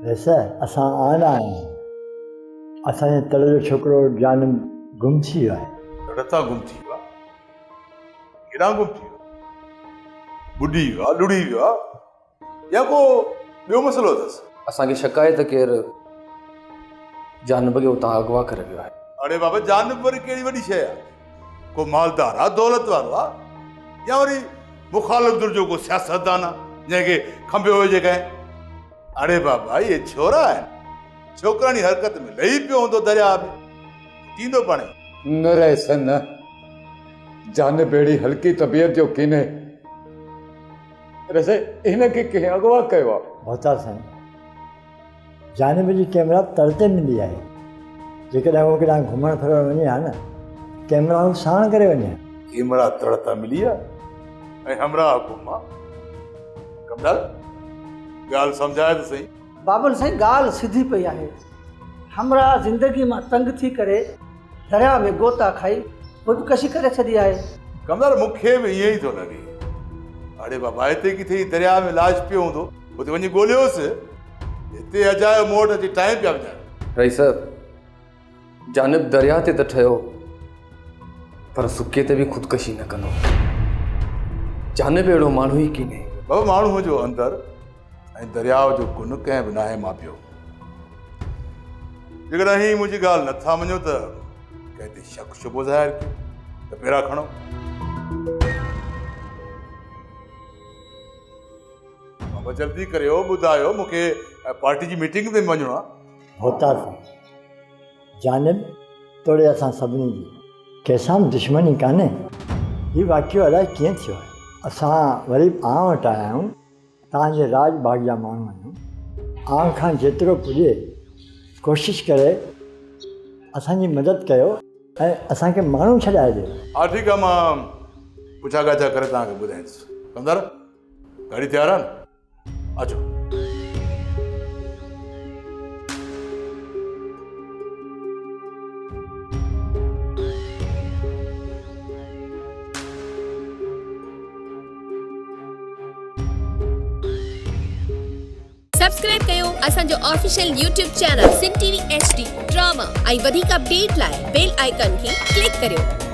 वैसे असां आना आहियूं, असांजे तड़ जो छोकिरो जानम गुम थी वियो आहे। रता गुम थी वियो आहे? केॾांहुं गुम थी वियो? ॿुॾी वियो आहे, लुड़ी वियो आहे, या को ॿियो मसइलो अथसि? असांखे शक आहे त केरु जानब खे उतां अगवा करे वियो आहे। अरे बाबा, जानब वरी कहिड़ी वॾी शइ आहे? को मालदार आहे, दौलत वारो आहे, या वरी मुखालिफ़ धुर जो को सियासतदान आहे जंहिंखे खंबियो हुजे कंहिं? अरे बाबा, इहे छोरा आहिनि, छोकिरानी हरकत में लही पियो हूंदो दरिया में, थींदो पाणे। न रहे सन, जानब अहिड़ी हल्की तबियत जो किने रसे हिनखे कंहिं अगवा कयो आहे। मोहताज साईं, जानब जी कैमरा तर ते मिली आहे। जेकॾहिं उहो केॾांहुं घुमणु फिरणु वञे हा न, कैमरा हू साण करे वञे। कैमरा तड़ तां मिली आहे ऐं हमरा हुकुम आहे। कमदार, ॻाल्हि सम्झाए त सही। बाबल साईं, ॻाल्हि सिधी पई आहे। हमरा ज़िंदगी मां तंग थी करे दरिया में गोता खाई ख़ुदकशी करे छॾी आहे। कमदार, मूंखे बि ईअं ई थो लॻे। अरे बाबा, हिते किथे दरिया में लाश पियो हूंदो, हुते वञी ॻोल्हियोसि। हिते अजायो मोट अची टाइम पिया विझाए। रईस, जानब दरिया ते त ठहियो, पर सुके ते बि ख़ुदकशी न कंदो। जानब अहिड़ो माण्हू ई कीने। बाबा, माण्हूअ जो अंदरि ऐं दरियाव जो कुन कंहिं बि नाहे मां पियो। जेकॾहिं ही मुंहिंजी ॻाल्हि नथा मञो त कंहिं ते शक शुबो ज़ाहिर कयो त पहिरां खणो। बाबा, जल्दी करियो, ॿुधायो, मूंखे पार्टी जी मीटिंग में वञिणो आहे। मोहताज साईं, जानब तोड़े असां सभिनी जी कंहिंसां बि दुश्मनी कान्हे। हीउ वाक़ियो अलाए कीअं थियो आहे। असां वरी आउं वटि आया आहियूं, तव्हांजे राज बाग़ जा माण्हू आहियूं। आउं खां जेतिरो पुॼे कोशिशि करे असांजी मदद कयो ऐं असांखे माण्हू छॾाए ॾियो। हा, ठीकु आहे, मां पुछा ॻाछा करे तव्हांखे ॿुधाईंदुसि। कंदड़, गाड़ी तयारु आहे न? अचो। सब्सक्राइब कयो असांजो official YouTube channel Sindh TV HD drama ऐं वधीक अपडेट लाइ बेल आइकन खे क्लिक करियो।